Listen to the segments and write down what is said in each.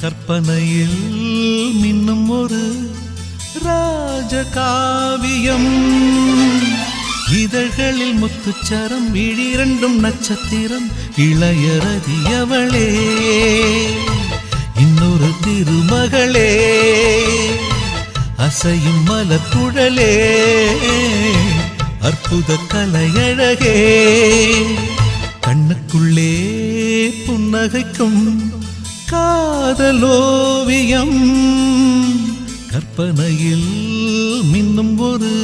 கற்பனையில் மின்னும் ஒரு ராஜகாவியம். இதழ்களில் முத்துச்சரம், விழிரண்டும் நட்சத்திரம், இளையரதியவளே இன்னொரு திருமகளே, அசையும் மலர்குழலே, அற்புத கலையழகே, கண்ணுக்குள்ளே புன்னகைக்கும் காதலோவியம், கற்பனையில் மின்னும் ஒரு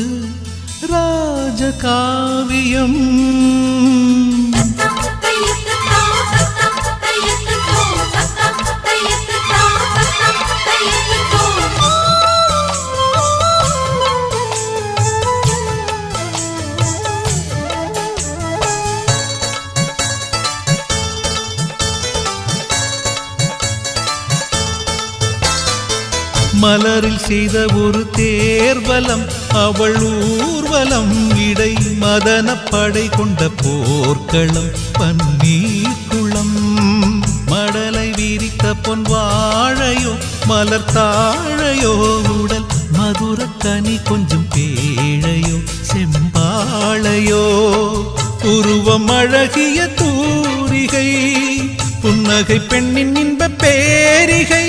ராஜகாவியம். மலரில் செய்த ஒரு தேர்வலம், அவள் ஊர்வலம், இடை மதன படை கொண்ட போர்க்களம், பன்னீர் குளம், மடலை விரித்த பொன் வாழையோ, மலர் தாழையோ, உடல் மதுர கனி கொஞ்சம் பேழையோ, செம்பாளையோ, உருவம் அழகிய தூரிகை, புன்னகை பெண்ணின் இன்ப பேரிகை,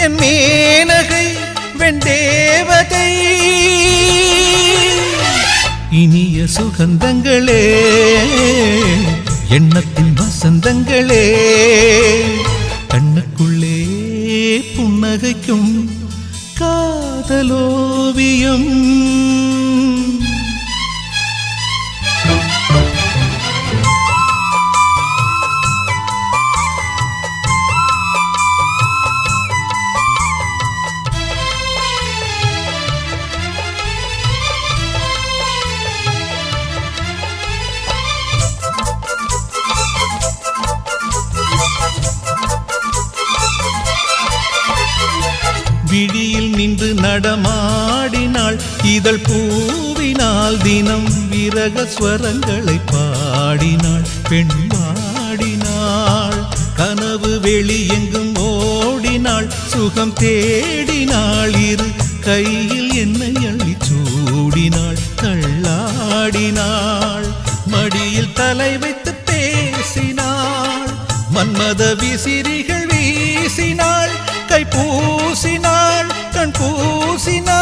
என் மேனகை வெண்டேவதை, இனிய சுகந்தங்களே, எண்ணத்தின் வசந்தங்களே, கண்ணுக்குள்ளே புன்னகைக்கும் காதலோவியம். விழியில் நின்று நடமாடினாள், இதழ் பூவினால் தினம் விரக ஸ்வரங்களை பாடினாள், பெண் பாடினாள், கனவு வெளி எங்கும் ஓடினாள், சுகம் தேடினாள், இரு கையில் என்னை அள்ளி சூடினாள், தள்ளாடினாள், மடியில் தலை வைத்து பேசினாள், மன்மத விசிறிகள் வீசினாள், கை பூசினாள், கண் பூசினாள்,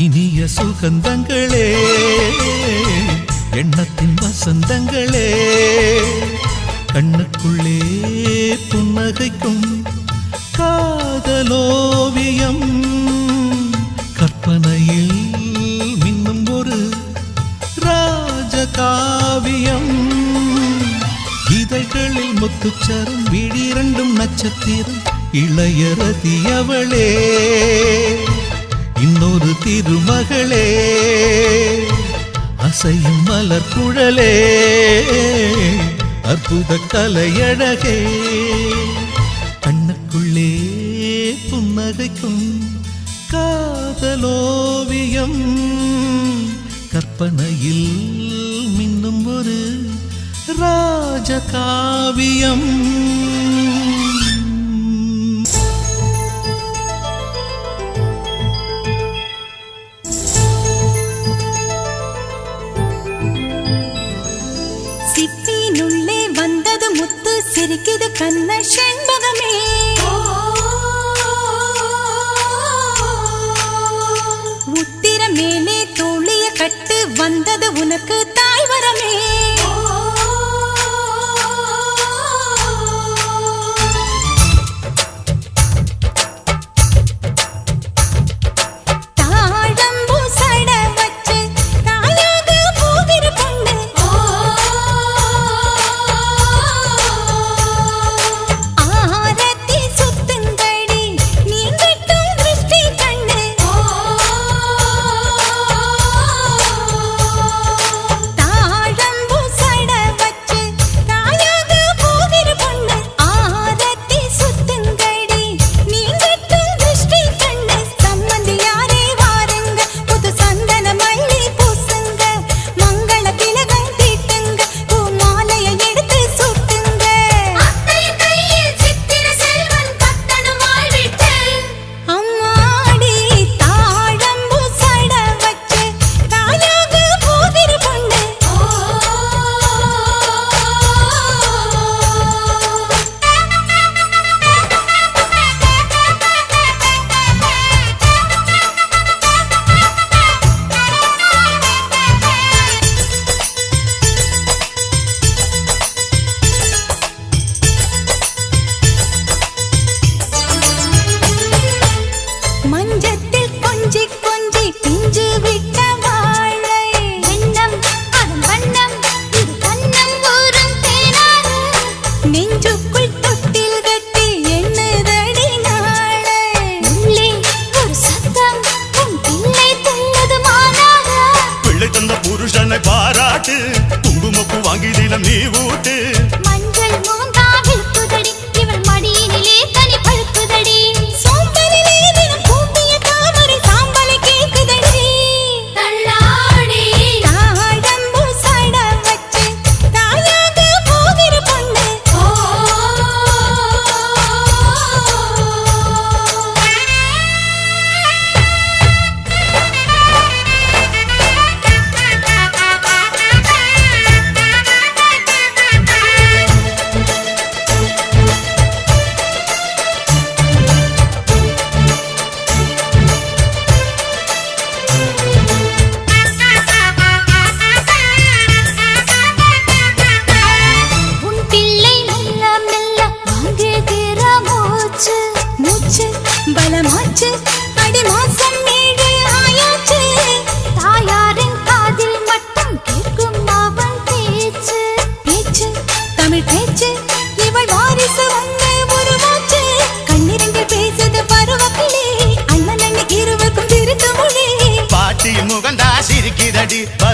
இனிய சுகந்தங்களே, எண்ணத்தின் வசந்தங்களே, கண்ணுக்குள்ளே புன்னகைக்கும் காதலோவியம், கற்பனையில் மின்னும் ஒரு ராஜகாவியம், இதழ்களில் முத்துச்சரம், விழிரண்டும் நட்சத்திரம், இளையரதியவளே இன்னொரு திருமகளே, அசையும் மலர்குழலே, அற்புத கலையழகே, கண்ணுக்குள்ளே புன்னகைக்கும் காதலோவியம், கற்பனையில் மின்னும் ஒரு ராஜகாவியம். சிப்பினுள்ளே வந்தது முத்து, சிரிக்குது கண்ண செண்பகமே, உத்திர மேலே தோழிய கட்டு, வந்தது உனக்கு தாய் வரமே,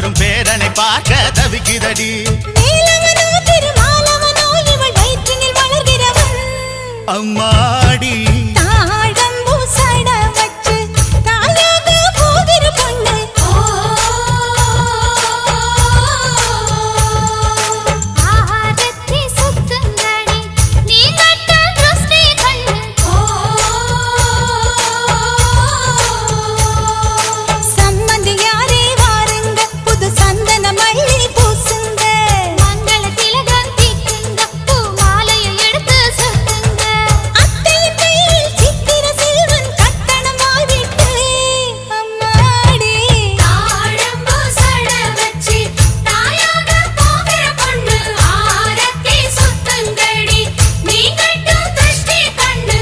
வரும் பேரனை பார்க்க தவிக்குதடி. வேலவனோ திருமாலவனோ இவள் வயிற்றினில் வளர்கிறவன். அம்மாடி தாழம்பூ சட வச்சு தாயாக போகிற பொண்ணு. ஆரத்தி சுத்துங்கடி நீ கட்ட திருஷ்டி கண்ணு. சம்மந்தி யாரே வாருங்க புது சந்தன மல்லி பூசுங்க. மங்கள திலகம் தீக்குங்க பூ மாலையை எடுத்து சுத்துங்க. அத்தையின் கையில் சித்திர செல்வன் கட்டணமாய் விட்டு. அம்மாடி தாழம்பூ சட வச்சு தாயாக போகிற பொண்ணு. ஆரத்தி சுத்துங்கடி நீ கட்டும் திருஷ்டி கண்ணு.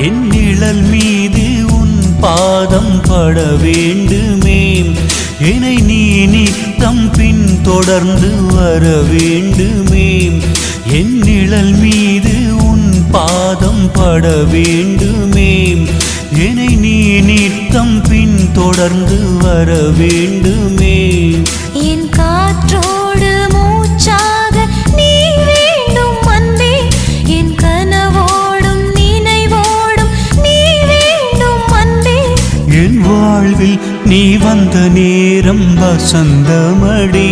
என் நிழல் மீது உன் பாதம் பட வேண்டுமே, என்னை நீ நித்தம் பின் தொடர்ந்து வர வேண்டுமே. என் நிழல் மீது உன் பாதம் பட வேண்டுமே, என்னை நீ நித்தம் பின் தொடர்ந்து வர வேண்டுமே. என் காற்றோடு மூச்சாக நீ வேண்டும் அன்பே. என் கனவோடும் நினைவோடும் நீ வேண்டும் அன்பே. என் வாழ்வில் நீ வந்த நேரம் வசந்தமடி,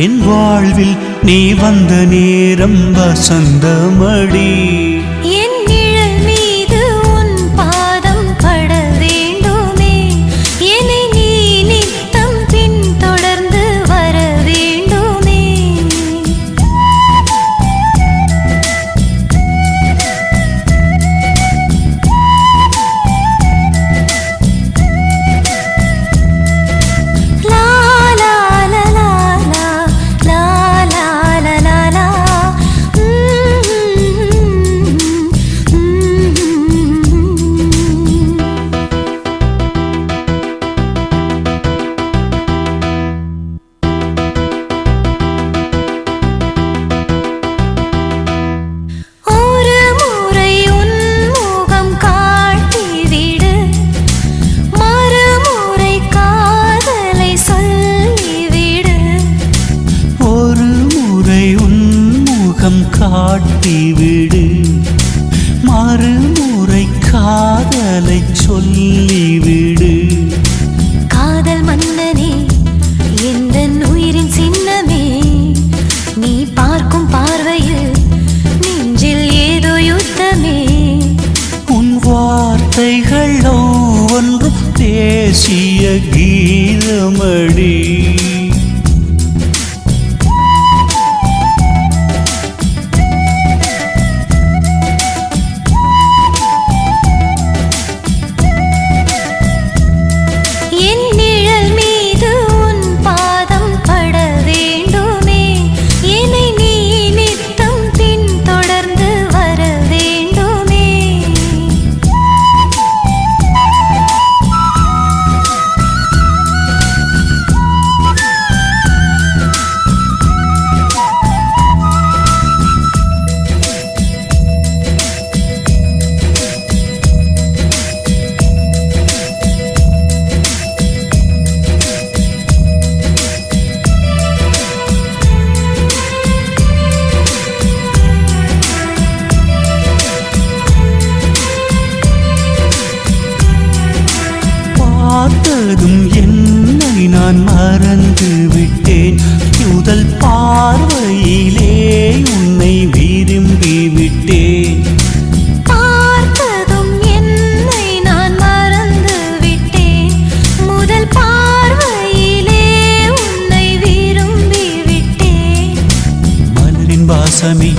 என் வாழ்வில் நீ வந்த நேரம் வசந்தமடி. என் நிழல் மீது உன் பாதம் பட வேண்டுமே, என்னை நீ நித்தம் பின் தொடர்ந்து வர வேண்டுமே. லா லா லா லா லா லா லா லா லா லா. ஒரு முறை உன் முகம் காட்டிவிடு, மறுமுறை காதலை சொல்லிவிடு. ஒரு முறை உன் முகம் காட்டிவிடு, மறுமுறை காதலை சொல்லிவிடு. காதல் மன்னனே எந்தன் உயிரின் சின்னமே, நீ பார்க்கும் பார்வையில் நெஞ்சில் ஏதோ யுத்தமே. உன் வார்த்தைகள் ஒவ்வொன்றும் தேசிய கீதமடி. என் நிழல் மீது உன் பாதம் பட வேண்டுமே, என்னை நீ நித்தம் பின் தொடர்ந்து வர வேண்டுமே. பார்த்ததும் என்னை நான் மறந்து விட்டேன், முதல் பார்வையிலே உன்னை விரும்பி விட்டேன். பார்த்ததும் என்னை நான் மறந்து விட்டேன், முதல் பார்வையிலே உன்னை விரும்பி விட்டேன். மலரின் வாசமே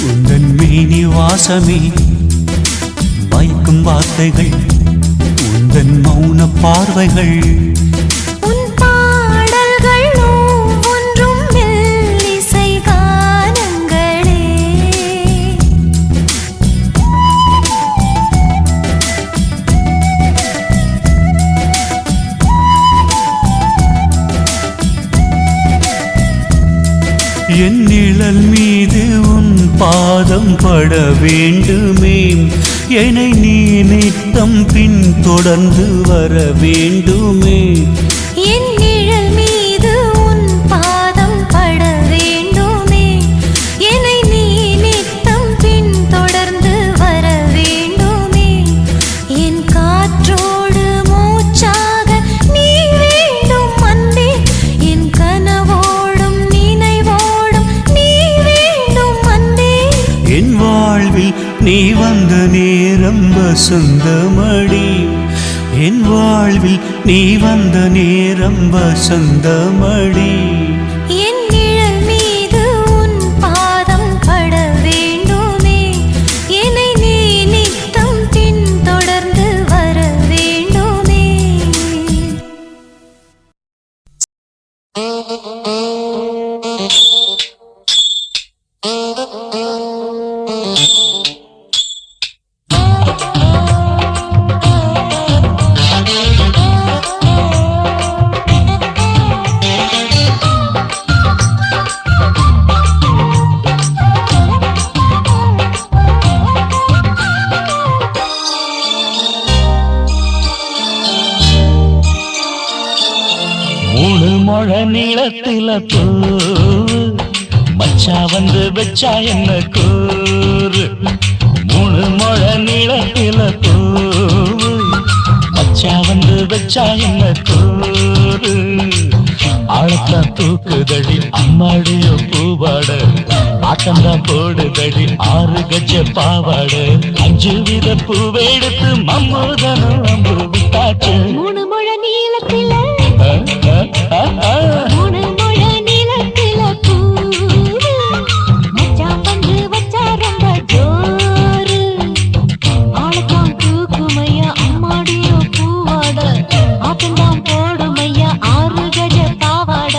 உந்தன் மேனி வாசமே, வைக்கும் வார்த்தைகள் உந்தன் மௌன பார்வைகள். உன் பாடல்கள் ஒவ்வொன்றும் மெல்லிசை கானங்களே. என் நிழல் மீது உன் பாதம் பட வேண்டுமே, என்னை நீ நித்தம் பின் தொடர்ந்து வர வேண்டுமே. என் நிழல் மீது உன் பாதம் பட வேண்டுமே, என்னை நீ நித்தம் பின் தொடர்ந்து வர வேண்டுமே. என் காற்றோடு மூச்சாக நீ வேண்டும் அன்பே, என் கனவோடும் நினைவோடும் நீ வேண்டும் அன்பே. என் வாழ்வில் நீ வந்த நேரம் வசந்தமடி, என் வாழ்வில் நீ வந்த நேரம் வசந்தமடி. என் நிழல் மீது உன் பாதம் பட வேண்டுமே, என்னை நீ நித்தம் பின் தொடர்ந்து வர வேண்டுமே. மூணு முழ நீளத்தில பூவு மச்சா வந்து வச்சா என்ன கூறு. மூணு முழ நீளத்தில பூவு மச்சா வந்து வச்சா என்ன கூறு. ஆழத்தான் தூக்குதடி அம்மாடிய பூவாட, ஆட்டம்தான் போடுதடி 6 கஜ பாவாட. 5 வித பூவெடுத்து மம்மூதனும் அம்பு விட்டாச்சு. மூணு முழ நீளத்தில மூணு முழ நீளத்தில பூவு மச்சான் வந்து வச்சா ரொம்ப ஜோரு. ஆளத்தான் தூக்குமையா அம்மாடிய பூவாட, ஆட்டம்தான் போடுமையா 6 கஜ பாவாட.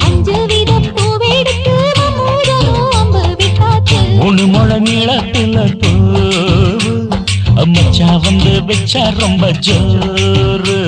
5 வித பூவெடுத்து மம்மூதனும் அம்பு விட்டாச்சு. மூணு முழ நீளத்தில பூவு மச்சா வந்து வச்சா ரொம்ப ஜோரு.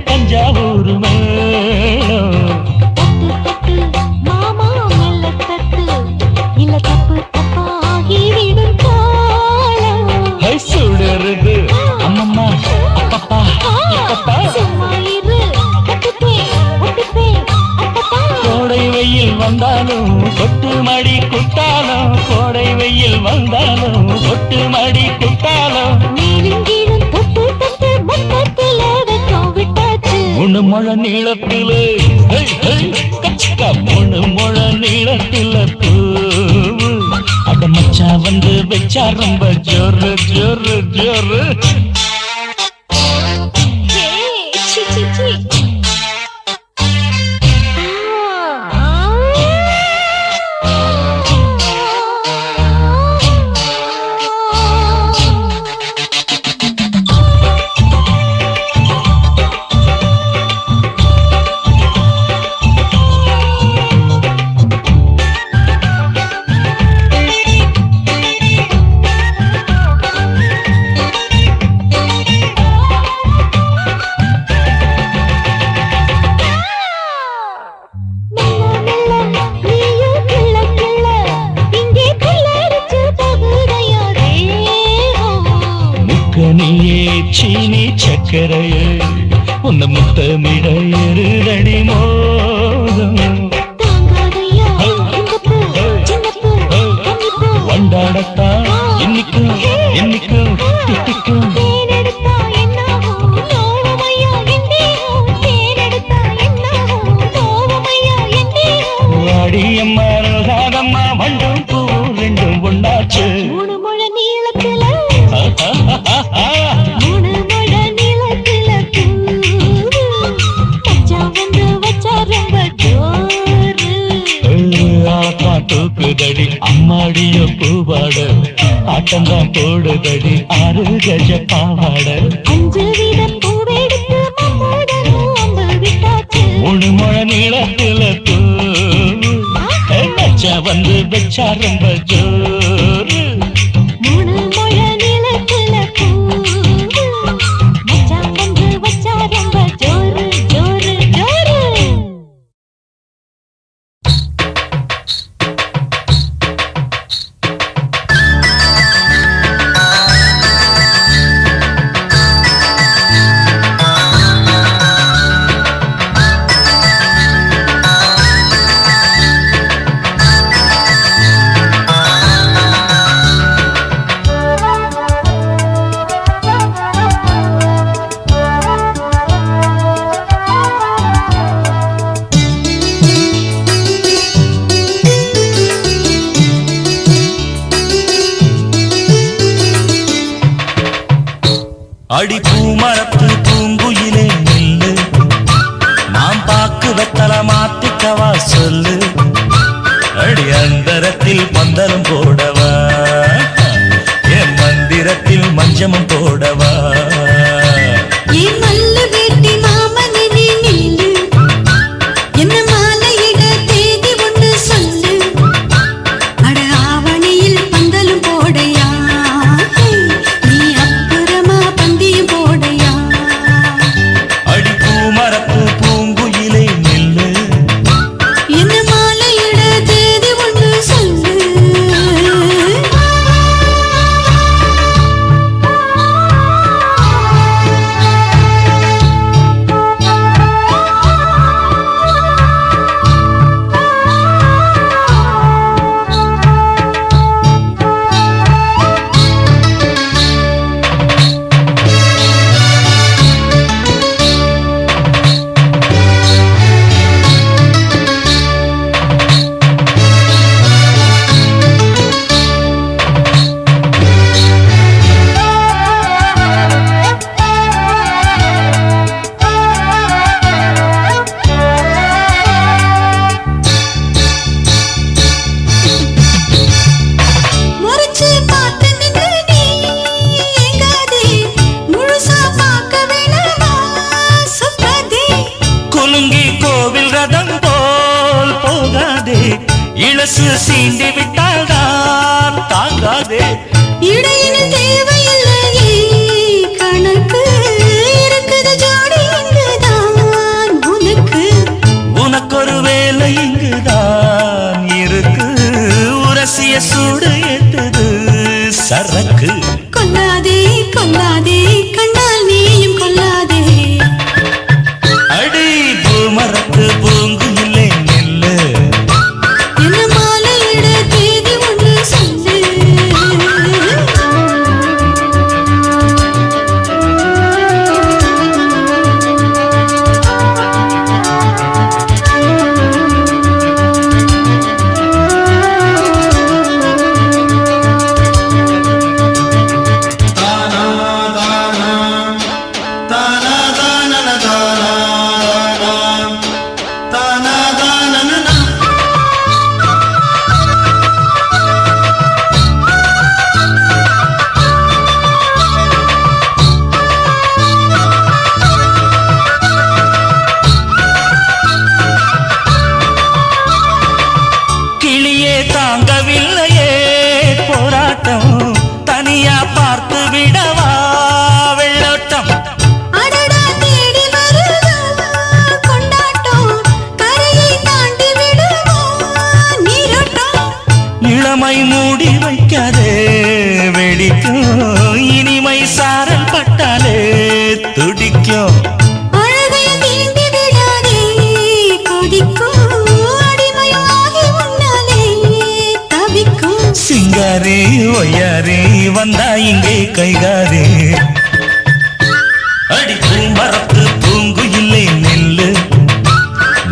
தஞ்சாவூர் மேளம் தட்டு தட்டு மாமா மெல்ல தட்டு, இல்ல தப்பு தப்பாகி விடும் காலம். சுடருது அம்மம்மா அப்பப்பா எப்பப்பா. சும்மா இரு கட்டுப்பே ஒட்டுப்பே அப்பப்பா. கோடை வெயில் வந்தாலும் கொட்டு மடி குட்டாலும், கோடை வெயில் வந்தாலும் கொட்டு மடி குட்டாலும். மேலும் கீழும் தொட்டு தொட்டு மொத்தத்தில வெக்கம் விட்டாச்சு. மூணு முழ நீளத்தில கச்சிக்கா, மூணு முழ நீளத்தில பூவு அட மச்சா வந்து வச்சா ரொம்ப ஜோரு ஜோரு ஜோரு. சி சி சி. நீயே சீனி சக்கரையே உன்ன முத்தமிட எருதடி மோதம். வண்டாடத்தான் இன்னிக்கும் இன்னிக்கும் திட்டிக்கும். வாடியம்மா ரோசாதம்மா வண்டும் பூ துள்ளுதடி அம்மாடியோ பூவாட ஆட்டம்தான் போடுதடி 6 கஜ பாவாட 5 வீத பூவெடுத்து மம்மூடனும் அம்பு விட்டாச்சு 3 முழ நீளத்துல பூ நச்சா வந்து வச்சா ரொம்ப ஜோரு 3 முழ நீளத்துல பூ மச்சான் வந்து வச்சா ரொம்ப ஜோரு ஜோரு ஜோரு அடி பூமரத்து பூங்குயிலே நில்லு நாம் பாக்கு வெத்தல மாத்திக்கவா சொல்லு அடி அந்தரத்தில் பந்தலும் போடவா என் மந்திரத்தில் மஞ்சமும் போடவா ஏன் மல்லு வேட்டி மாமனே நீ நில்லு என்ன மாலையிட தேதி ஒன்று சொல்லு அட ஆவணியில் பந்தலும் போடையா நீ அப்புறமா பந்தியும் போடையா அடி பூமரத்து பூங்குயிலே நில்லு என்ன மாலையிட தேதி ஒன்று சொல்லு முறைச்சு பார்த்து நின்று நீ ஏங்காதே முழுசா பார்க்க வேணாமா சுத்தாதே குலுங்கி கோவில் ரதம் போல் போகாதே இளசு சீண்டி விட்டால்தான் தாங்காதே இடையினில் தேவையில்லையே கணக்கு இருக்குது ஜோடி இங்குதான் உனக்கு உனக்கொரு வேலை இங்குதான் இருக்கு உரசிய சூடு ஏத்துது சரக்கு கொல்லாதே கொல்லாதே கண்ணால் நீயும் கொல்லாதே அடி பூமரத்து பூங்குயிலே நில்லு என்ன மாலையிட தேதி ஒன்று சொல்லு கிளியே தாங்கவில்லையே போராட்டம் தனியா பார்த்து விடவா வெள்ளோட்டம் அடடா தேடி வருதா கொண்டாட்டம் கரையை தாண்டி விடுவோம் நீரோட்டம் இளமை மூடி வைக்காதே வெடிக்கும் இனிமை சாரல் பட்டாலே துடிக்கும் அழகைய தீண்டி விடாதே கொதிக்கும் அடிமையாகி உன்னாலே தவிக்கும் சிங்காரே ஒய்யாரே வந்தா இங்கே கைகாரே அடி பூமரத்து பூங்குயிலே நில்லு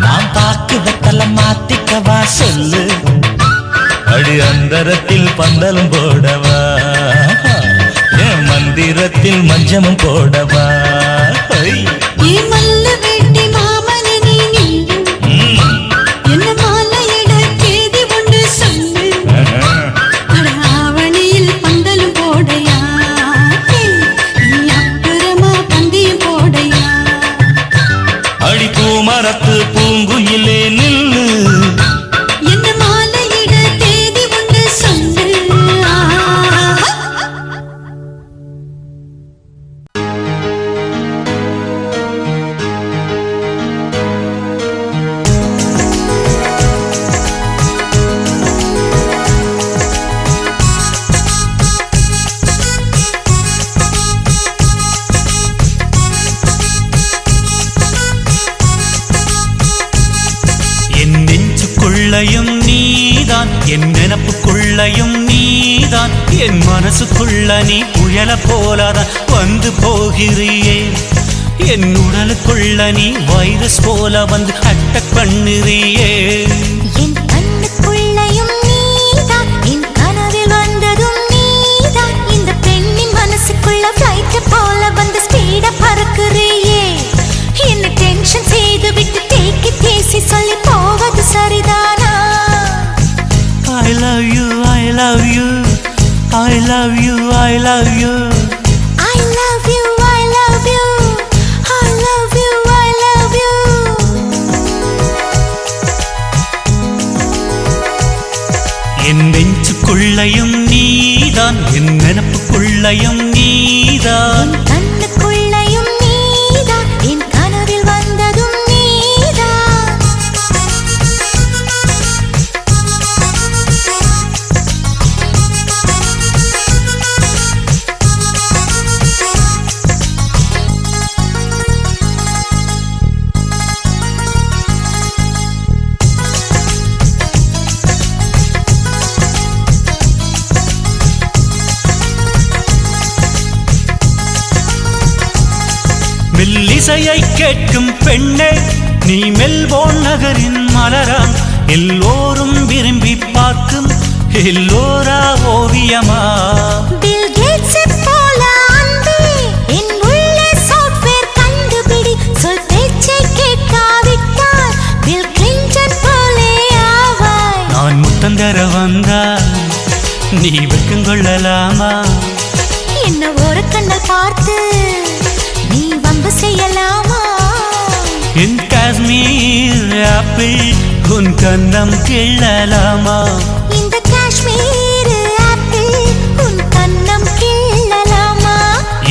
நாம் பாக்கு வெத்தல மாத்திக்கவா சொல்லு அடி அந்தரத்தில் பந்தலும் போடவா என் மந்திரத்தில் மஞ்சமும் போடவா ஏன் மல்லு வேட்டி மாமனே நீ நில்லு என்ன மாலையிட தேதி ஒன்று சொல்லு நெஞ்சுக்குள்ளையும் நீதான் என் நினப்புக்குள்ளையும் நீதான் என் மனசுக்குள்ள நீ புயல போலதான் வந்து போகிறியே என் உடலுக்குள்ள நீ வைரஸ் போல வந்து அட்டக் பண்ணுறியே என் கண்ணுக்குள்ளையும் நீதான் என் கனவில் வந்ததும் நீதான் இந்த பெண்ணின் மனசுக்குள்ள ஃப்ளைட் போல வந்து ஸ்பீடா பறக்குறியே என்ன டென்ஷன் செய்து விட்டு தேக்கி தேசி சொல்லி போவது சரிதானா I love you I love you I love you I love you I love you I love you I love you I love you என் நெஞ்சுக்குள்ளையும் நீதான் என் நினப்புக்குள்ளையும் நீதான் கண்ணுக்குள்ளையும் நீதான் என் கனவில் வந்ததும் நீதான் மெல்லிசையை கேட்கும் பெண்ணே நீ மெல்போர்ன் நகரின் மலராம் எல்லோரும் விரும்பி பார்க்கும் எல்லோரா ஓவியமா பில் கேட்ஸ் போல அன்பே என் உள்ளே சாஃப்ட்வேர் கண்டுபிடி சொல் பேச்சை கேட்காவிட்டால் பில் கிளின்டன் போலே ஆவாய் நான் முத்தம் தர வந்தால் நீ வெட்கம் கொள்ளலாமா என்ன ஒரு கண்ணல் பார்த்து நீ வம்பு செய்யலாமா என் காஷ்மீர் ஆப்பிள் உன் கண்ணம் கிள்ளலாமா இந்த காஷ்மீர் ஆப்பிள் உன் கண்ணம் கிள்ளலாமா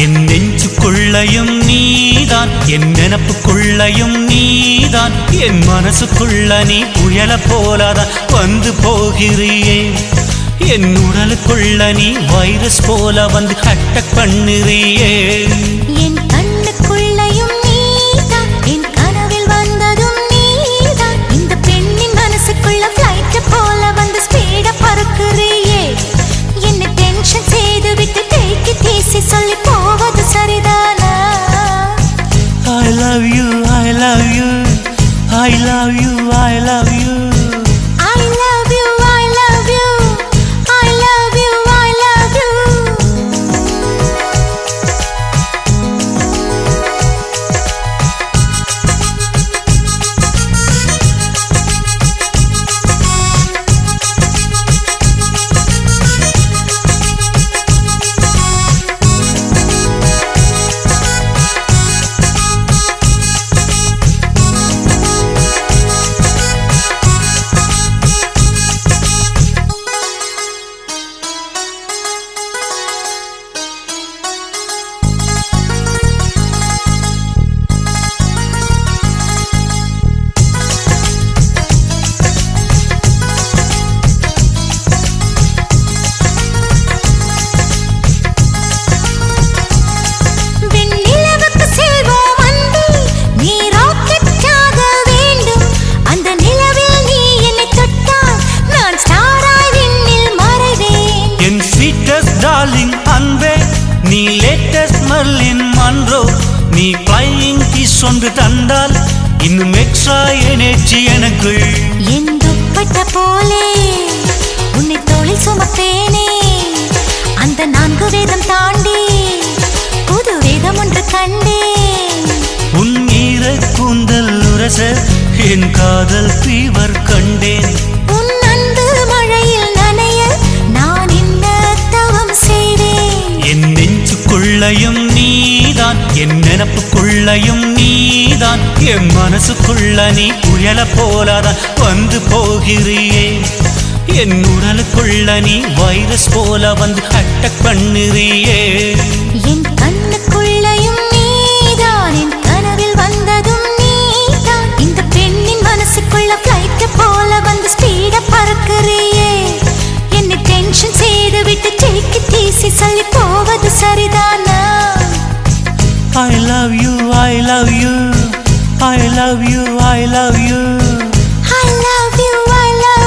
என் நெஞ்சுக்குள்ளையும் நீதான் என் நினப்புக்குள்ளையும் நீதான் என் மனசுக்குள்ள நீ புயல போலதான் வந்து போகிறியே என் உடலுக்குள்ள நீ வைரஸ் போல வந்து அட்டக் பண்ணுறியே என் கண்ணுக்குள்ளையும் நீதான் என் கனவில் வந்ததும் நீதான் இந்த பெண்ணின் மனசுக்குள்ள ஃப்ளைட் போல வந்து ஸ்பீடா பறக்குறியே என்ன டென்ஷன் செய்து விட்டு தேக்கி தேசி சொல்லி போவது சரிதானா I love you I love you I love you I love you I love you I love you I love you I love you விண்ணிலவுக்கு செல்வோம் அன்பே நீ ராக்கெட்டாக வேண்டும் அந்த நிலவில் நீ என்னை தொட்டால் நான் ஸ்டாராய் விண்ணில் மறைவேன் என் ஸ்வீட்டஸ்ட் டார்லிங் அன்பே நீ லேட்டஸ்ட் மர்லின் மன்றோ நீ ஃப்ளையிங் கிஸ் ஒன்று தந்தால் இன்னும் எக்ஸ்ட்ரா எனர்ஜி எனக்குள் என் துப்பட்ட போலே உன்னை தோளில் சுமப்பேனே அந்த 4 வேதம் தாண்டி புது வேதம் ஒன்று கண்டேன் உன் ஈர கூந்தல் உரச என் காதல் ஃபீவர் கண்டேன் உன் அன்பு மழையில் நனைய நான் என்ன தவம் செய்வேன் என் நெஞ்சுக்குள்ளையும் நீதான் என் நினப்புக்குள்ளையும் நீதான் என் மனசுக்குள்ள நீ புயல போலதான் வந்து போகிறியே என் உடலுக்குள்ள நீ வைரஸ் போல வந்து அட்டக் பண்ணுறியே என் கண்ணுக்குள்ளையும் நீதான் என் கனவில் வந்ததும் நீதான் இந்த பெண்ணின் மனசுக்குள்ள ஃப்ளைட் போல வந்து ஸ்பீடா பறக்குறியே என்ன டென்ஷன் செய்து விட்டு தேக்கி தேசி சொல்லி போவது சரிதானா I love you I love you I love you I love you I love you I love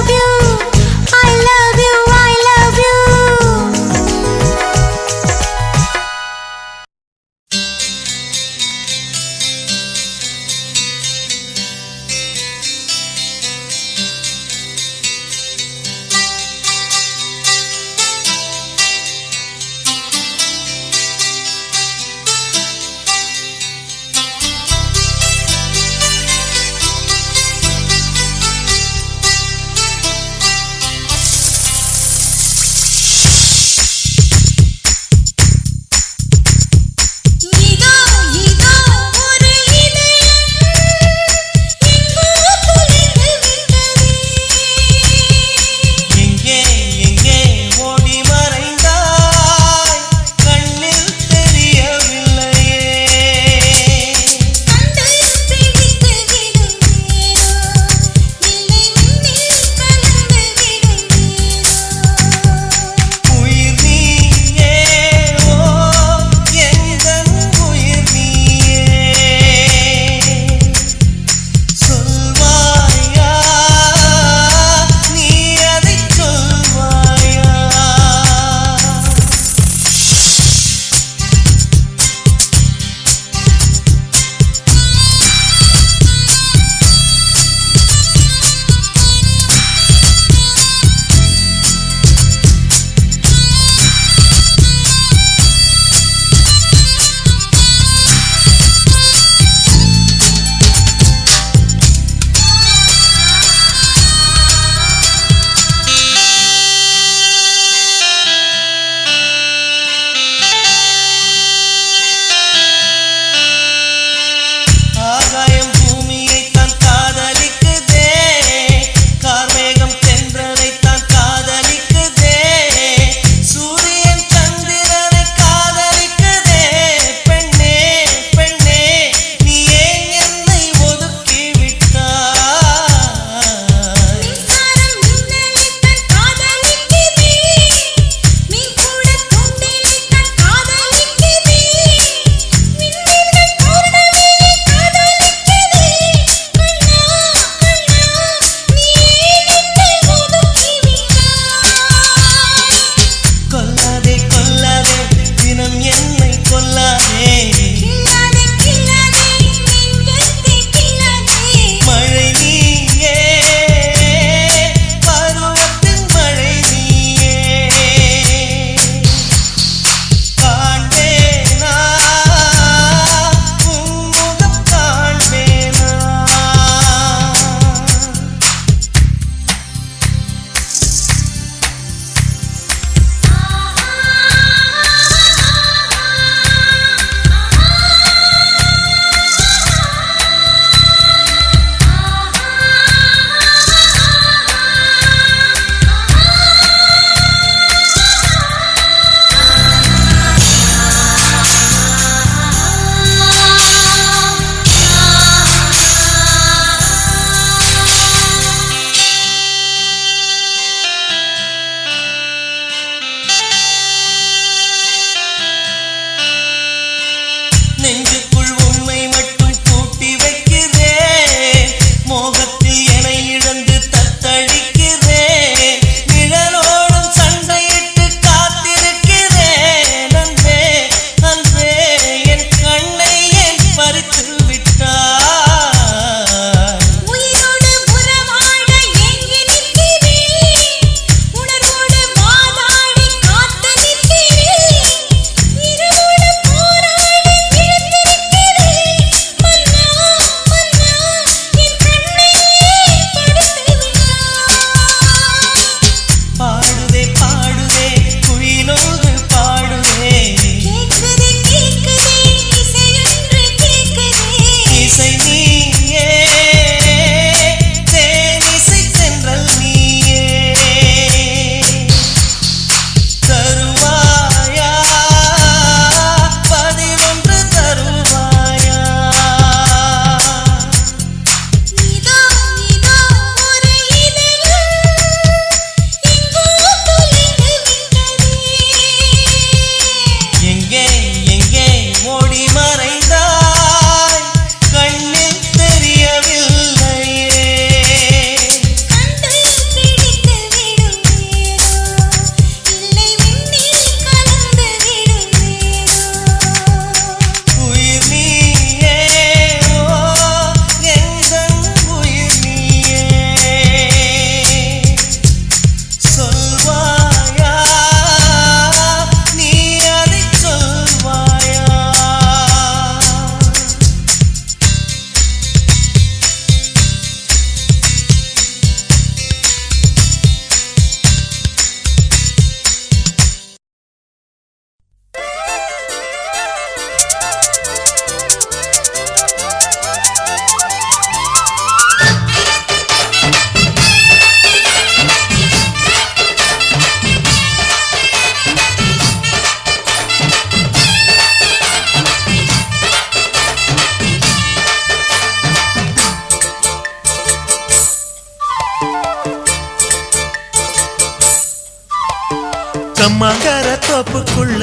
கம்மாங்கார தோப்புக்குள்ள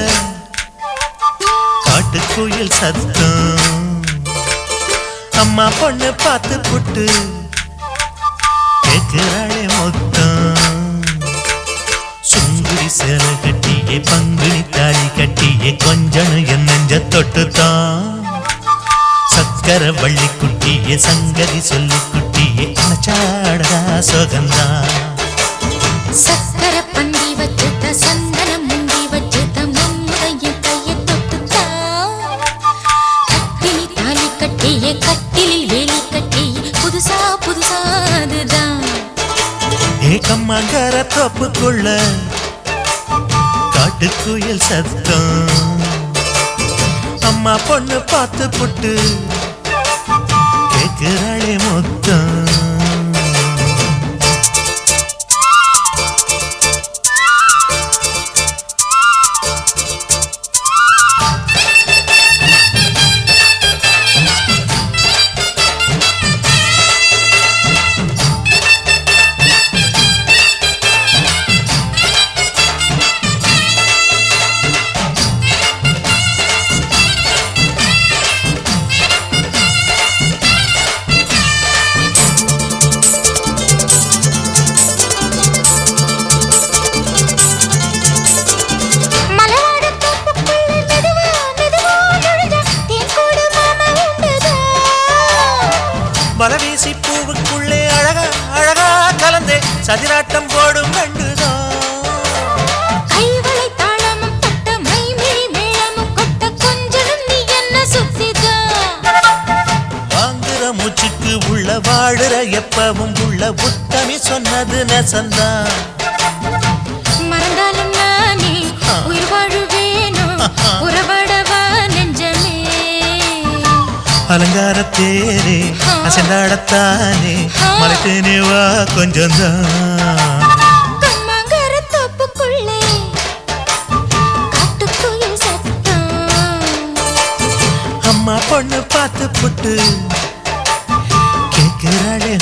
காட்டுக்குயில் சத்தம் அம்மா பொண்ணு பார்த்து புட்டு கேட்கிறாளே மொத்தம் சுங்குடி சேலை கட்டியே பங்குனி தாலி கட்டியே கொஞ்சம் என் நெஞ்ச தொட்டுத்தான் சக்கர வள்ளி குட்டியே சங்கதி சொல்லி குட்டியே அச்சாடா சோகந்தான் சக்கர பந்தி வச்சுட்ட சந்தனம் முந்தி வச்சுட்ட மம்முடைய கையை தொட்டுத்தா கட்டிலி தாலி கட்டியே கட்டிலில் வேலி கட்டியே புதுசா புதுசா அதுதான் ஏகம்மாங்கார தோப்புக்குள்ள காட்டுக்குயில் சத்தம் அம்மா பொண்ணு பார்த்து புட்டு கேட்கிறாளே மொத்தம் பலவீசி பூவுக்குள்ளே அழகா அழகா கலந்தே சதிராட்டம் போடும் கண்டுதான் கைவளை தாளமும் தொட்ட மைமிழி மேளமும் கொட்ட கொஞ்சம் நீ என்ன சுத்திதான் வாங்குற மூச்சுக்கு உள்ள வாடுற எப்பவும் உள்ள புத்தமி சொன்னது நெசந்தான் மறந்தாலும் நானே உயிர் வாழுவேனோ உறவாடவா நெஞ்சமே அலங்கார தேரே அசைந்தாடத்தானே மலைத்தேனே வா கொஞ்சம்தான் கம்மாங்கார தோப்புக்குள்ளே காட்டுக்குயில் சத்தம் அம்மா பொண்ணு பார்த்து புட்டு கேட்கிறாளே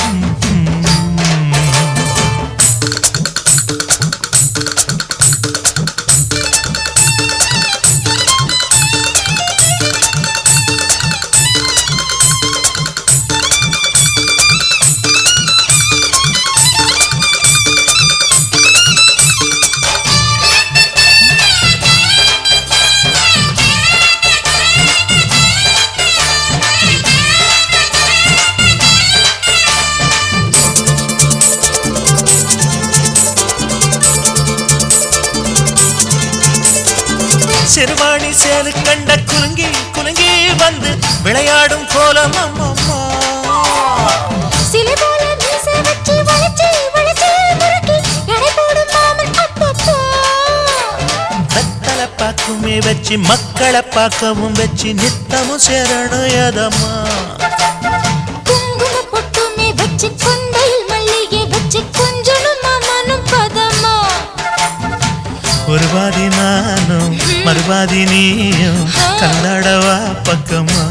சிறுவாணி சேலு கண்ட குலுங்கி குலுங்கி வந்து விளையாடும் கோலம் அம்மம்மா சிலை போல மீசை வச்சு வளைச்சு வளைச்சு முறுக்கி எடை போடும் மாமன் அப்பப்பா வெத்தலை பாக்குமே வச்சு மக்களை பார்க்கவும் வச்சு நித்தமும் சேரணும் எதம்மா குங்கும பொட்டுமே வச்சு கொண்டையில் மல்லிகை வச்சு கொஞ்சனும் மாமனும் பதமா ஒரு பாதி நானும் மறுபாதி நீயும் கல்லாடவா பக்கமா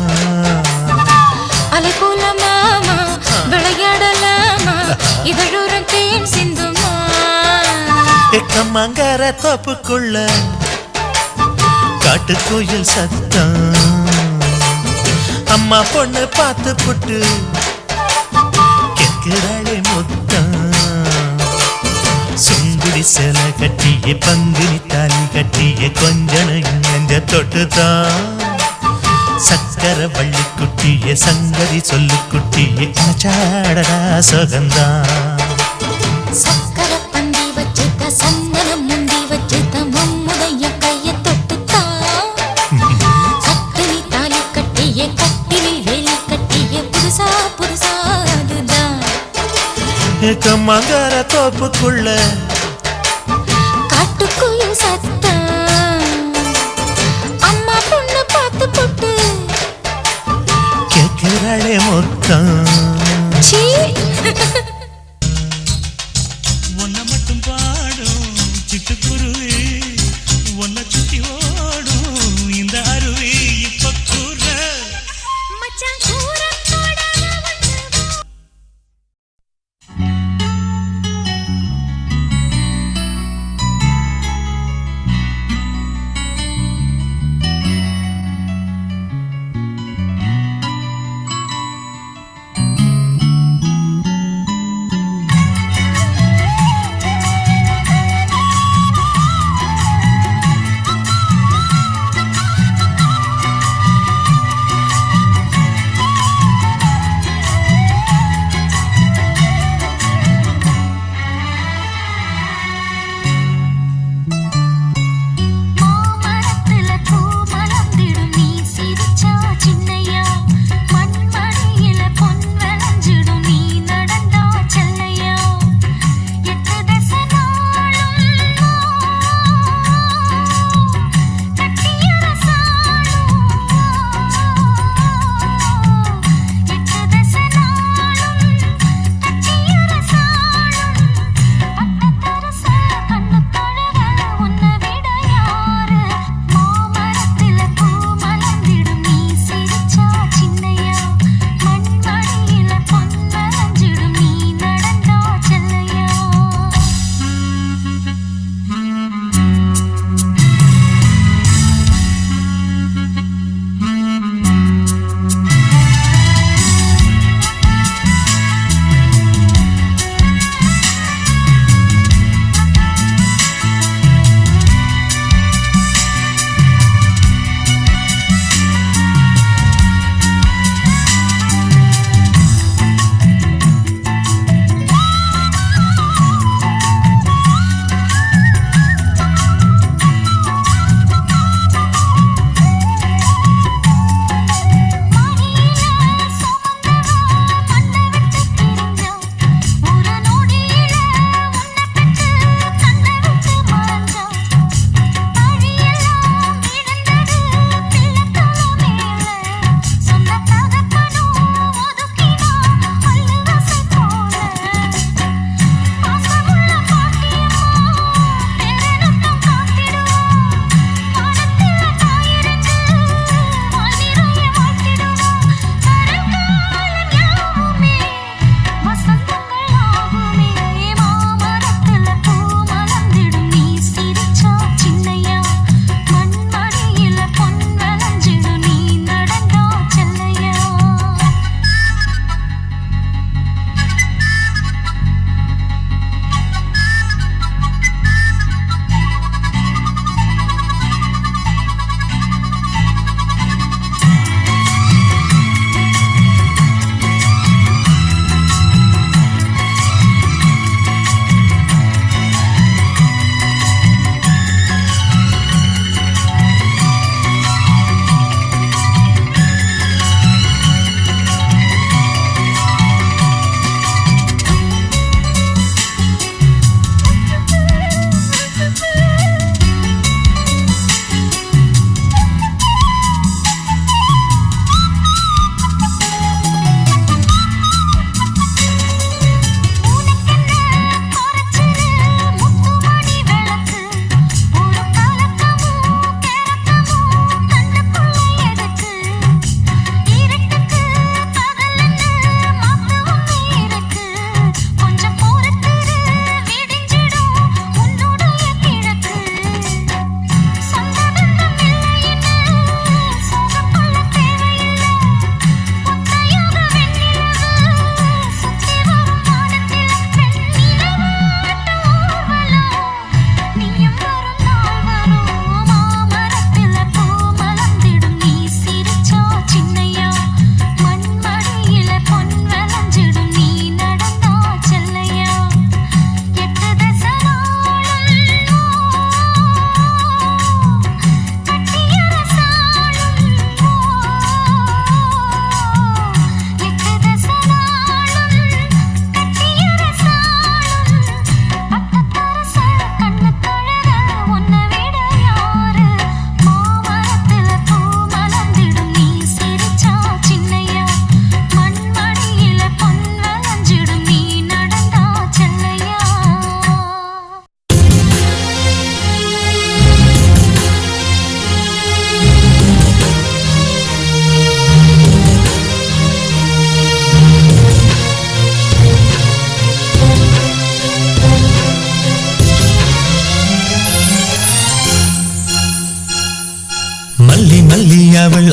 அலை போல மாமா விளையாடலாமா இதழோரம் தேன் சிந்துமா எக்கம்மாங்கார தோப்புக்குள்ள காட்டுக்குயில் சத்தம் அம்மா பொண்ணு பார்த்து புட்டு கேட்கிறாளே மொத்தம் சுங்குடி சேலை கட்டியே பங்குனி தாலி கட்டியே கொஞ்சம் நெஞ்ச தொட்டுதான் சக்கர வள்ளி குட்டியே சங்கதி சொல்லு குட்டியே அச்சாடடா சோகந்தான் சக்கர பந்தி வச்சுட்ட சந்தனம் முந்தி வச்சுட்ட மம்முடைய கையை தொட்டுத்தான் கட்டிலி தாலி கட்டியே கட்டிலில் வேலி கட்டியே புதுசா புதுசா அதுதான் கம்மாங்கார தோப்புக்குள்ள காட்டுக்குயில் சத்தம் அம்மா பொண்ணு பார்த்து போட்டு கேட்கிறாளே மொத்தம் சீ ஒன்ன மட்டும் பாடும் சிட்டுக்குருவி ஒன்ன சுத்தி ஓடும் இந்த அருவி இப்ப கூற மச்சான் கூற போடாம வந்து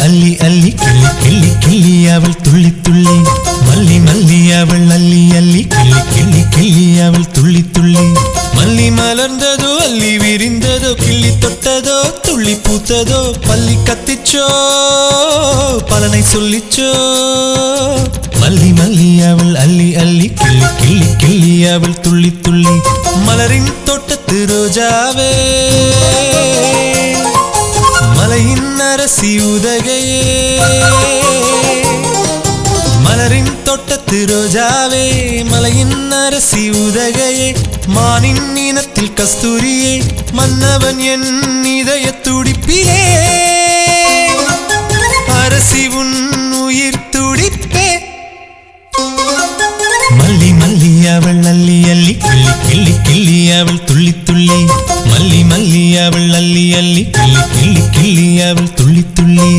அள்ளி அள்ளி கிள்ளி கிள்ளி கிள்ளி அவள் துள்ளி துள்ளி மல்லி மல்லி அவள் அள்ளி அள்ளி கிள்ளி கிள்ளி கிள்ளி அவள் துள்ளி துள்ளி மல்லி மலர்ந்ததோ அள்ளி விரிந்ததோ கிள்ளி தொட்டதோ துள்ளி பூத்ததோ பள்ளி கத்திச்சோ பலனை சொல்லிச்சோ மல்லி மல்லி அவள் அள்ளி அள்ளி கிள்ளி கிள்ளி கிள்ளி அவள் துள்ளி துள்ளி மலரின் தோட்டத்து ரோஜாவே மலையின் அரசி உதகையே மலரின் தோட்டத்து ரோஜாவே மலையின் அரசி உதகையே மானின் இனத்தில் கஸ்தூரியே மன்னவன் என் இதய துடிப்பிலே அரசி உன் உயிர் துடிப்பே மல்லி மல்லி அவள் அள்ளி அள்ளி கிள்ளி கிள்ளி கிள்ளி அவள் துள்ளி துள்ளி மல்லி மல்லி அவள் அள்ளி அள்ளி கிள்ளி கிள்ளி கிள்ளி அவள் துள்ளி துள்ளி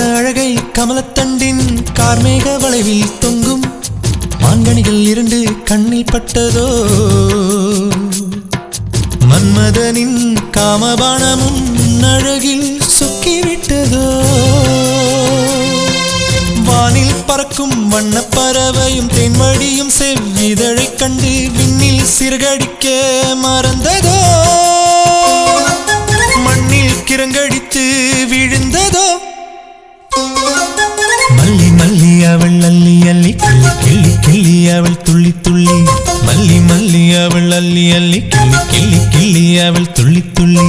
அழகை கமலத்தண்டின் கார்மேக வளைவில் தொங்கும் மான்கணிகள் இரண்டு கண்ணில் பட்டதோ மன்மதனின் காமபானமும் அழகில் சொக்கிவிட்டதோ வானில் பறக்கும் வண்ணப் பறவையும் தென்வழியும் செவ்விதழைக் கண்டு விண்ணில் சிறகடிக்க மறந்ததோ மண்ணில் கிறங்கடித்து விழுந்ததோ மல்லி மல்லி அவள் அள்ளி அள்ளி கிள்ளி கிள்ளி கிள்ளி அவள் துள்ளி துள்ளி மல்லி மல்லி அவள் அள்ளி அள்ளி கிள்ளி கிள்ளி கிள்ளி அவள் துள்ளி துள்ளி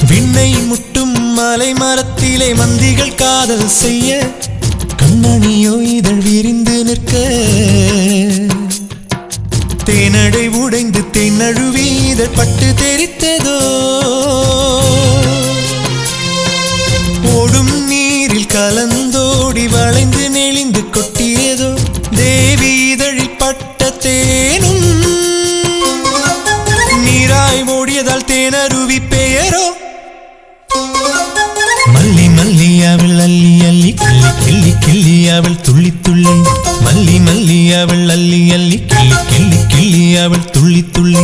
விண்ணை முட்டும் மலை மரத்திலே மந்திகள் காதல் செய்ய கண்ணணியோ இதழ் விரிந்து நிற்க தேனடை உடைந்து தேனழுவி இதழ் பட்டு தெரித்ததோ ஓடும் நீரில் கலந்தோடி வளைந்து நெளிந்து கொட்டியதோ தேவி இதழில் பட்ட தேனும் நீராய் ஓடியதால் தேனருவி பெயரோ மல்லி மல்லி அவள் அள்ளி அள்ளி கிள்ளி கிள்ளி கிள்ளி அவள் துள்ளி துள்ளி மல்லி மல்லி அவள் அள்ளி அள்ளி கிள்ளி கிள்ளி கிள்ளி அவள் துள்ளி துள்ளி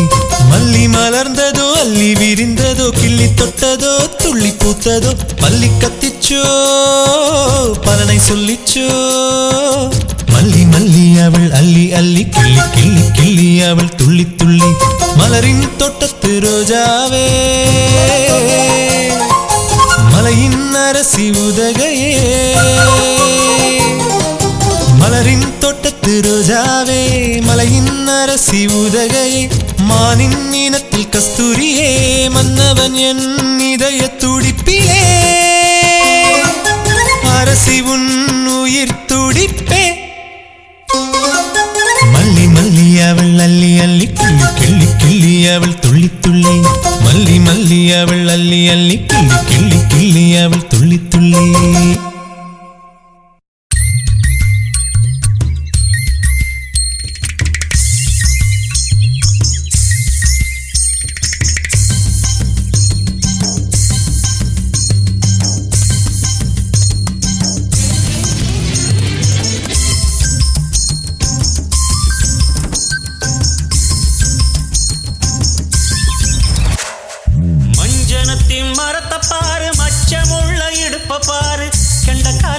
மல்லி மலர்ந்ததோ அள்ளி விரிந்ததோ கிள்ளி தொட்டதோ துள்ளி பூத்ததோ பள்ளி கத்திச்சோ பலனை சொல்லிச்சோ மல்லி மல்லி அவள் அள்ளி அள்ளி கிள்ளி கிள்ளி கிள்ளி அவள் துள்ளி துள்ளி மலரின் தோட்டத்து ரோஜாவே மலையின் அரசி உதகையே மலரின் தோட்டத்து ரோஜாவே மலையின் அரசி உதகையே மானின் இனத்தில் கஸ்தூரியே மன்னவன் என் இதய துடிப்பிலே அரசி உன் உயிர் துடிப்பே மல்லி மல்லி அவள் அள்ளி அள்ளி கிள்ளி கிள்ளி கிள்ளி அவள் துள்ளி துள்ளி மல்லி மல்லி அவள் அள்ளி அள்ளி கிள்ளி கிள்ளி கிள்ளி அவள் துள்ளி துள்ளி மரத்தை பாரு மச்சமுள்ள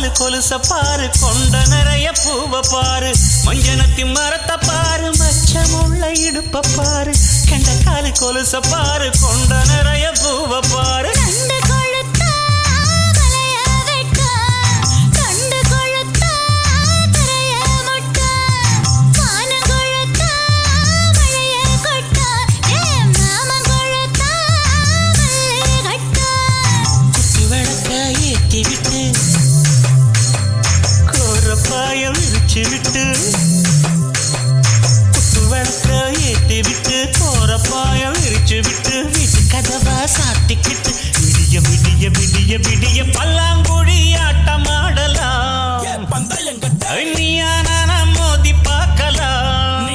காலு கொலுச பாரு கொண்ட நிறைய பூவ பாரு மஞ்சனத்தி மரத்த பாரு மச்சமுள்ள இடுப்ப பாரு கண்ட காலு கொலுச பாரு கொண்ட நிறைய பூவ பாரு விட்டு குத்து விளக்க ஏற்றி விட்டு கோரப்பாயம் விரிச்சு விட்டு வீட்டு கதவா சாத்திக்கிட்டு விடிய விடிய விடிய விடிய பல்லாங்குழி ஆட்டமாடலாம் நீயான மோதி பார்க்கலாம்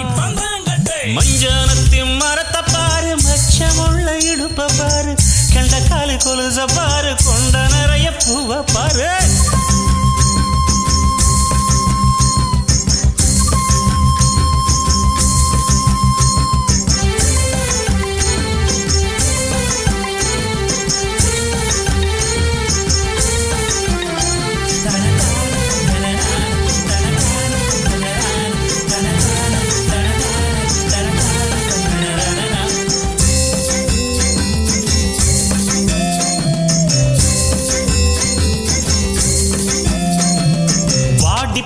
மஞ்சானத்தி மரத்த பாரு மச்சமுள்ள இடுப்ப பாரு கண்ட காலு கொலுச பாரு கொண்ட நிறைய பூவ பாரு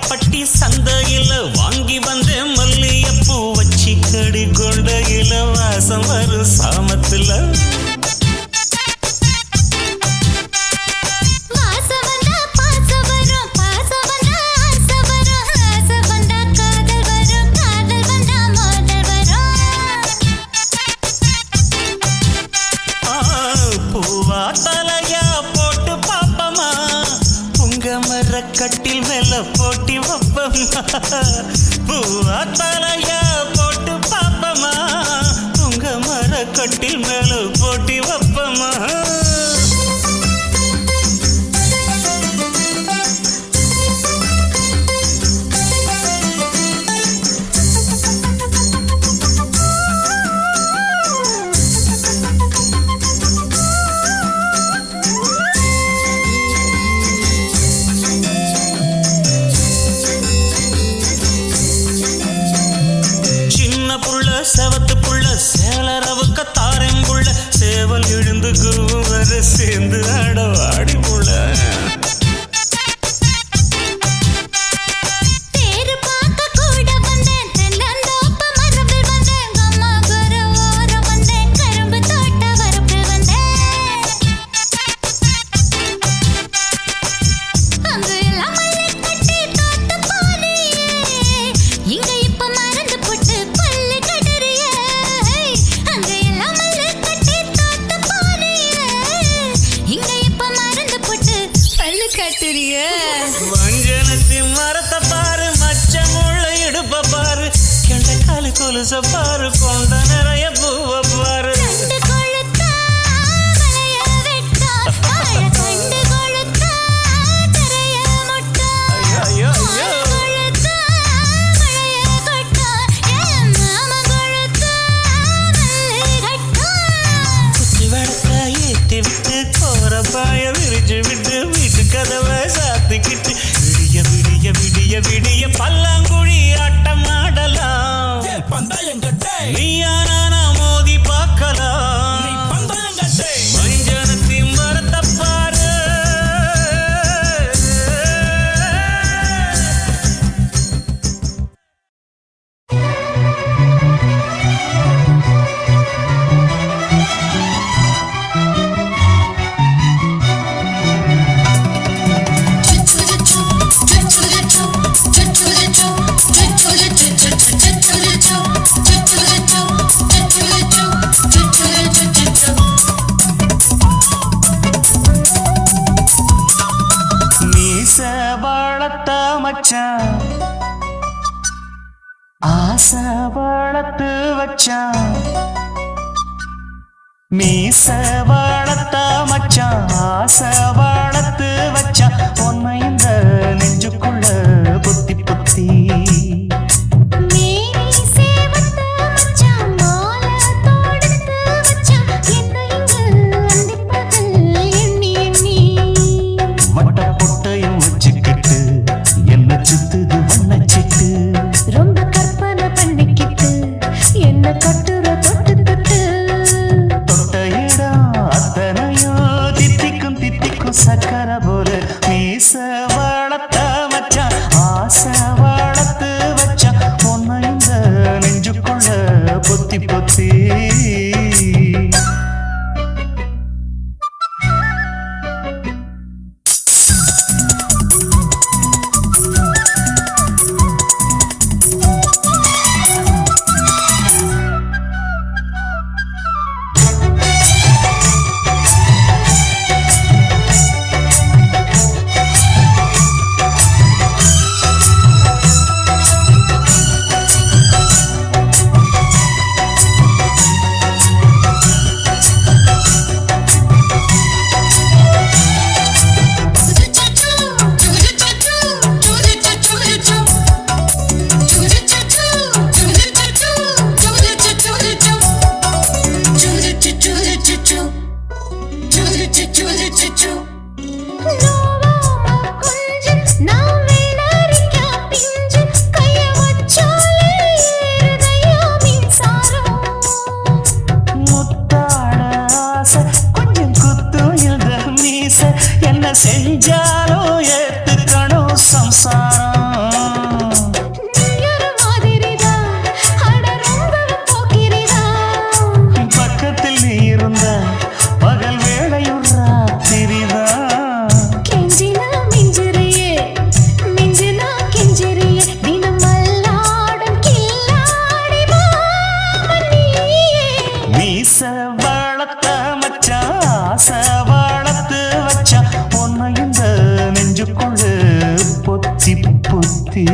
பட்டி சந்தையில வாங்கி வந்த மல்லியப்பூ வச்சி கடி கொண்ட இலவாசம் வரும் சாமத்துல பூவா தலையா போட்டு பாப்பமா புங்க மர கட்டில் மேல போட்டி வப்பமா பூவா தலையா போட்டு பாப்பமா உங்க மர கட்டில் மேல போட்டி வப்பமா செவத்துக்குள்ள சேலரவுக்க தாரெங்குள்ள சேவல் எழுந்து கூவர சேர்ந்து ஆடவாடி புள்ள வஞ்சனத்தி மரத்த பாரு மச்சமுள்ள இடுப்ப பாரு கண்ட காலு கொலுச பாரு கொண்ட நிறைய பூவ பாரு குத்து விளக்க ஏற்றி விட்டு கோரப்பாய விரிச்சு விட்டு வீட்டு கதவை சாத்திக்கிட்டு விடிய விடிய விடிய விடிய பல்லாங்குழி ஆட்டமாடலாம் நீயான மோதி பார்க்கலாம் மஞ்சனத்தி மரத்த பாரு ஆசை வளர்த்து வச்சான் மீச வளர்த்த மச்சான் ஆசை வளர்த்து வச்சான் உன்னை இந்த நெஞ்சுக்குள்ள புத்தி புத்தி வட்ட பொட்டையும் வச்சுக்கிட்டு ஆசை வளர்த்து வச்சா உன்னை இந்த நெஞ்சுக்குள்ள பொத்தி பொத்தி என்ன செஞ்சாலும் ஏத்துக்கணும் சம்சாரம் பக்கத்தில் நீ இருந்த பகல் வேளையும் ராத்திரிதான் கெஞ்சினா மிஞ்சிறியே மிஞ்சினா கெஞ்சிறியே தினம் மல்லாடும் கில்லாடி மாமணியே மீச வளர்த்த மச்சான் ஆசை வளர்த்து வச்சா உன்னை இந்த நெஞ்சுக்குள்ள பொத்தி பொத்தி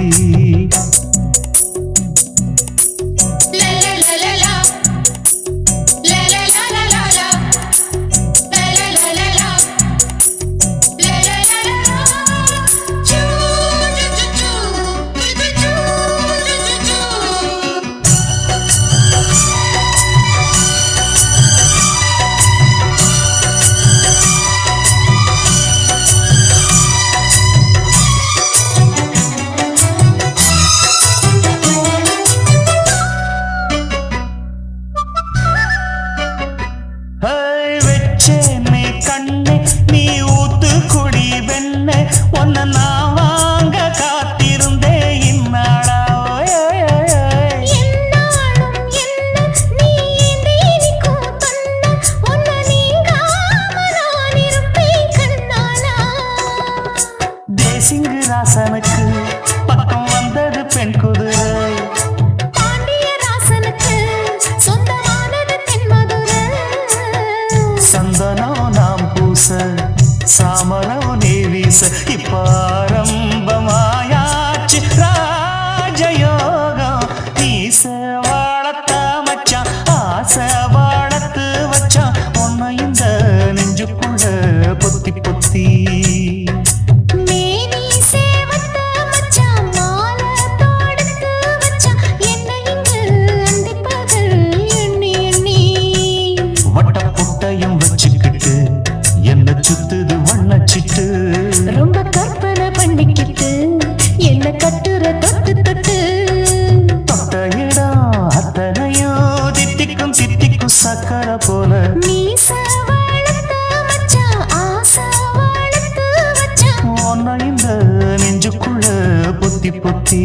வெச்சேனே கண்ணே நீ ஊத்து குடி வெண்ணே உன்னை நான் வாங்க காத்திருந்தே இந்நாளா என்னாலும் என்ன நீ நீக்கும் கண்ணா உன்னை நீங்காம நான் இருப்பேன் கண்ணாலா தேசிங்கு ராசனுக்கு பக்கம் வந்தது பெண் குதிரை பாண்டிய ராசனுக்கு சொந்தமானது தென்மதுரை சந்தனம் நாம் பூச சாமரம் நீ வீச இப்ப ஆரம்பமாயாச்சு ராஜயோகம் நீச வாழத்த மச்சான் ஆசை வாழத்து வச்சான் உன்னை இந்த நெஞ்சுக்குள்ள பொத்தி பொத்தி மேனி சேவத்த மச்சான் மாலை தொடுத்து வச்சான் என்னை இங்கு அந்திப்பகல் எண்ணி எண்ணி வட்ட புட்டையும் வச்சுக்கிட்டு என்ன சுத்துது வண்ணச்சிட்டு ரொம்ப கற்பனை பண்ணிக்கிட்டு என்ன கட்டுற தொட்டு தொட்டு தொட்ட இடம் அத்தனையும் தித்திக்கும் தித்திக்கும் சக்கரை போல மீச வளர்த்த மச்சான் ஆசை வளர்த்து வச்சான் உன்னை இந்த நெஞ்சுக்குள்ள பொத்தி பொத்தி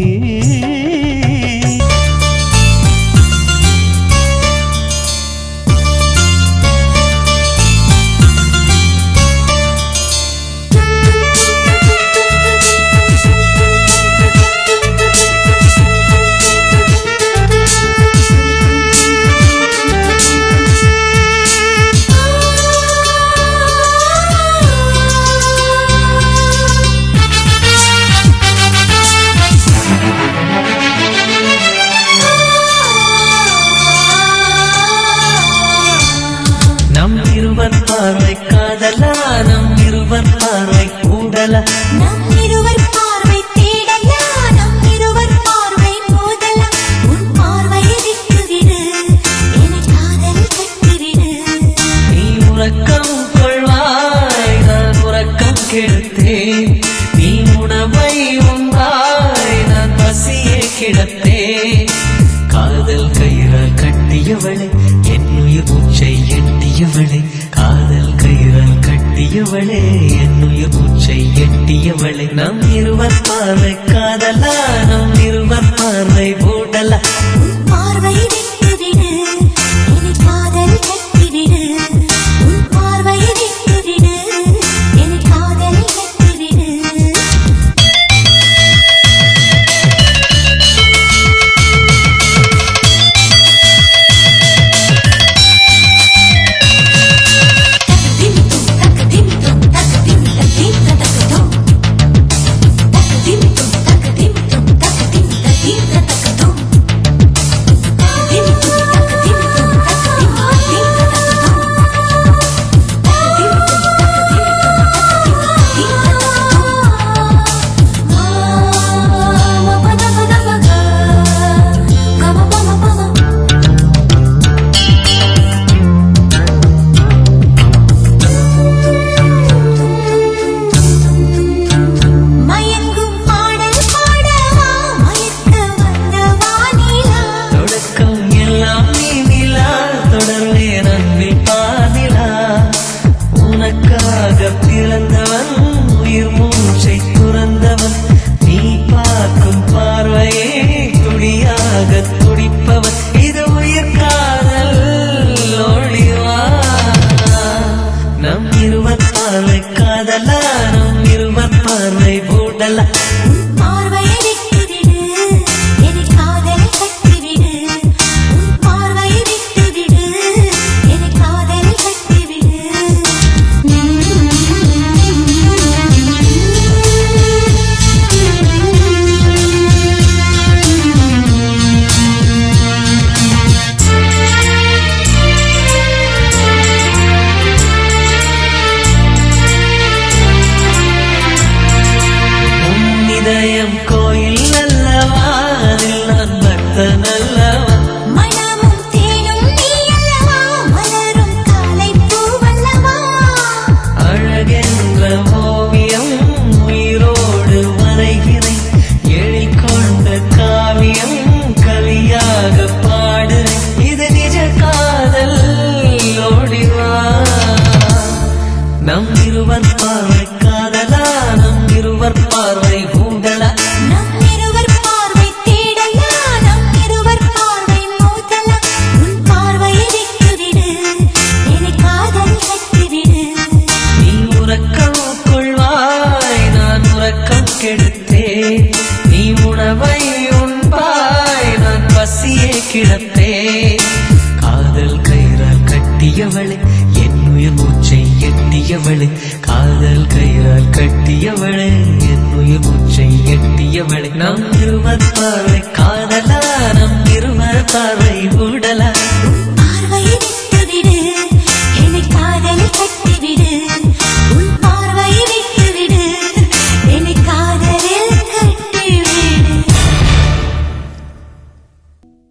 நம் இருவர் பார்வை காதலா நம் இருவர் பார்வை கூடலா நம் இருவர் பார்வை தேடலா நம் இருவர் பார்வை மோதலா உன் பார்வையை விட்டுவிடு என்னை காதல் கட்டிவிடு நீ உறக்கம் கொள்வாய் நான் உறக்கம் கெடுத்தேன் நீ உணவை உண்டாய் நான் பசியை கிடத்தேன் காதல் கயிறால் கட்டியவளே என்னுயிர் மூச்சை எட்டியவளே காதல் கயிறால் கட்டிய கட்டியவளே என்னுயிர் மூச்சை எட்டியவளே நம் இருவர் பார்வை காதலா நம் இருவர் பார்வை மூடலா உன் பார்வை விட்டுவிடு என்னை காதல் கட்டிவிடு உன் பார்வை விட்டுவிடு என்னை காதல் கட்டிவிடு மயங்கும் பாடல் பாடவா மயக்க வந்த வானிலா தொடக்கம் எல்லாம் நீ நிலா தொடர்வேன் அன்பில் பாதிலா உனக்காக பிறந்தவன் உயிர் மூச்சை துறந்தவன் நீ பார்க்கும் பார்வையே துடியாக துடிப்பவன் இது உயிர் காதல் ஒளிவா நம் இருவர் பார்வை காதலா நம் இருவர் பார்வை மூடலா உன் பார்வையை விட்டுவிடு என்னை காதலை கட்டிவிடு உன் பார்வையை விட்டுவிடு என்னை காதலை கட்டிவிடு உன் இதயம் கோயில் அல்லவா அதில் நான் பக்தன் அல்லவா மனமும் தேனும் நீ அல்லவா மலரும் காலை பூவல்லவா அழகென்ற ஓவியம் உயிரோடு வரைகிறேன் எழில் கொண்ட காவியம் கவியாக பாடுறேன் இது நிஜ காதல் ஓடிவா நம் இருவர் பார்வை காதலா நம் இருவர் பார்வை கூடலா நம் இருவர் பார்வை தேடலா நம் இருவர் பார்வை மோதலா உன் பார்வையை விட்டுவிடு என்னை காதல் கட்டிவிடு நீ உறக்கம் கொள்வாய் நான் உறக்கம் கெடுத்தேன் நீ உணவை உண்பாய் நான் பசியே கிடப்பேன் காதல் கயிறால் கட்டியவளே என்னுயிர் மூச்சை எட்டியவளே காதல் கயிறால் கட்டியவளே என்னுயிர் மூச்சை எட்டியவளே நம் இருவர் பார்வை காதலா நம் இருவர் பார்வை